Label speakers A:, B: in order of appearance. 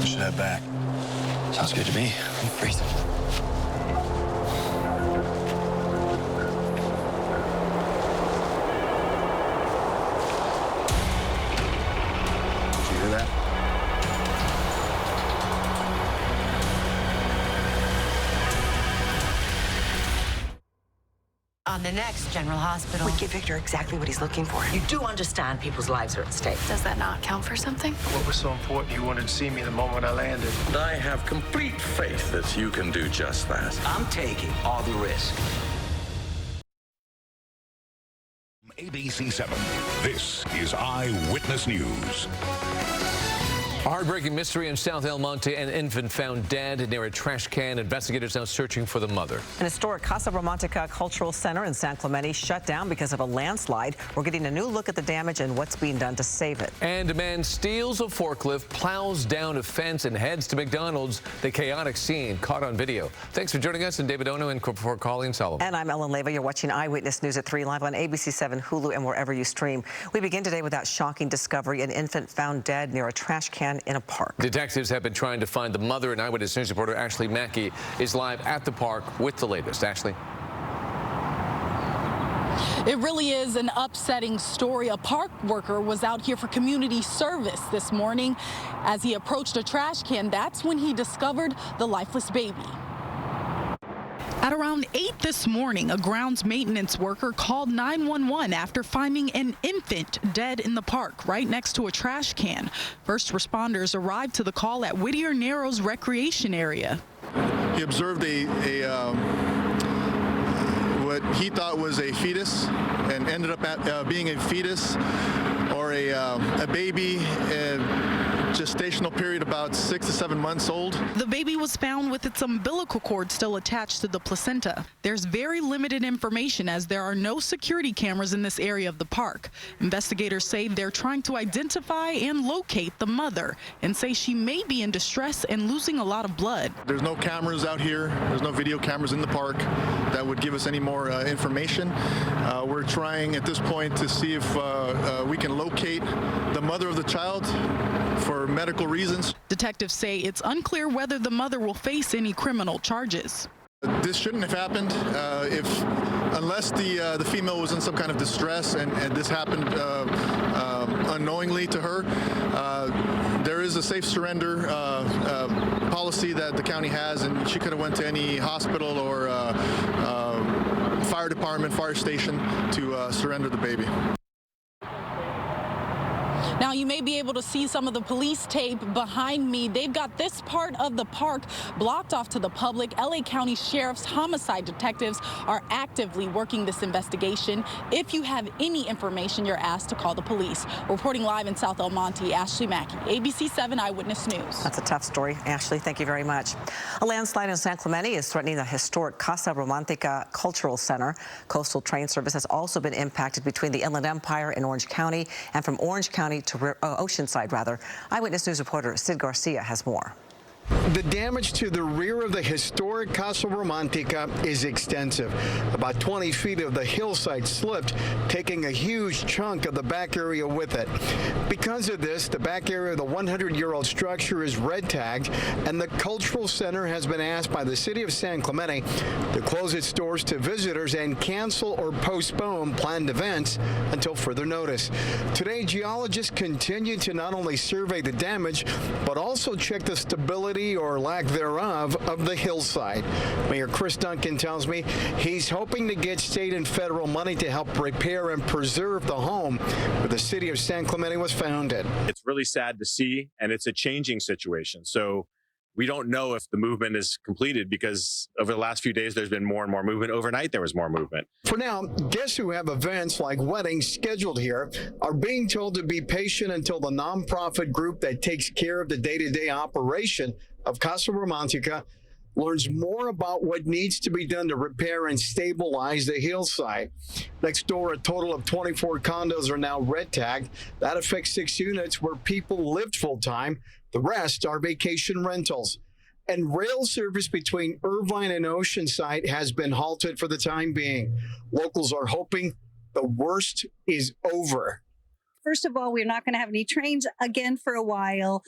A: Should head back. Sounds good to me. I'm freezing. Did you hear that?
B: On the next General Hospital.
C: We give Victor exactly what he's looking for. You do understand people's lives are at stake.
B: Does that not count for something?
D: What was so important you wanted to see me the moment I landed?
E: I have complete faith that you can do just that.
F: I'm taking all the risk.
G: ABC 7, this is Eyewitness News.
H: A heartbreaking mystery in South El Monte. An infant found dead near a trash can. Investigators now searching for the mother.
I: An historic Casa Romantica Cultural Center in San Clemente shut down because of a landslide. We're getting a new look at the damage and what's being done to save it.
H: And a man steals a forklift, plows down a fence, and heads to McDonald's. The chaotic scene caught on video. Thanks for joining us. And David Ono and for Colleen Sullivan.
I: And I'm Ellen Leyva. You're watching Eyewitness News at 3 live on ABC 7, Hulu, and wherever you stream. We begin today with that shocking discovery. An infant found dead near a trash can in a park.
H: Detectives have been trying to find the mother, and Eyewitness News reporter Ashley Mackey is live at the park with the latest. Ashley.
J: It really is an upsetting story. A park worker was out here for community service this morning. As he approached a trash can, that's when he discovered the lifeless baby. At around 8 this morning, a grounds maintenance worker called 911 after finding an infant dead in the park right next to a trash can. First responders arrived to the call at Whittier Narrows Recreation Area.
K: He observed what he thought was a fetus and ended up being a fetus or a baby. Gestational period about 6 to 7 months old. The baby was found with its umbilical cord still attached to the placenta. There's very limited information as there are no security cameras in this area of the park. Investigators say they're trying to identify and locate the mother and say she may be in distress and losing a lot of blood. There's no cameras out here. There's no video cameras in the park that would give us any more information. We're trying at this point to see if we can locate the mother of the child for medical reasons. Detectives say it's unclear whether the mother will face any criminal charges. This shouldn't have happened unless the female was in some kind of distress and this happened unknowingly to her. There is a safe surrender policy that the county has, and she could have went to any hospital or fire department, fire station to surrender the baby. Now, you may be able to see some of the police tape behind me. They've got this part of the park blocked off to the public. LA County Sheriff's homicide detectives are actively working this investigation. If you have any information, you're asked to call the police. Reporting live in South El Monte, Ashley Mackey, ABC 7 Eyewitness News.
I: That's a tough story, Ashley. Thank you very much. A landslide in San Clemente is threatening the historic Casa Romantica Cultural Center. Coastal train service has also been impacted between the Inland Empire and Orange County, and from Orange County to Oceanside, rather. Eyewitness News reporter Sid Garcia has more.
L: The damage to the rear of the historic Casa Romantica is extensive. About 20 feet of the hillside slipped, taking a huge chunk of the back area with it. Because of this, the back area of the 100-year-old structure is red tagged, and the Cultural Center has been asked by the city of San Clemente to close its doors to visitors and cancel or postpone planned events until further notice. Today, geologists continue to not only survey the damage, but also check the stability or lack thereof of the hillside. Mayor Chris Duncan tells me he's hoping to get state and federal money to help repair and preserve the home where the city of San Clemente was founded.
M: It's really sad to see, and it's a changing situation. So we don't know if the movement is completed because over the last few days, there's been more and more movement. Overnight, there was more movement.
L: For now, guests who have events like weddings scheduled here are being told to be patient until the nonprofit group that takes care of the day-to-day operation of Casa Romantica learns more about what needs to be done to repair and stabilize the hillside. Next door, a total of 24 condos are now red tagged. That affects 6 units where people lived full-time. The rest are vacation rentals. And rail service between Irvine and Oceanside has been halted for the time being. Locals are hoping the worst is over.
N: First of all, we're not going to have any trains again for a while.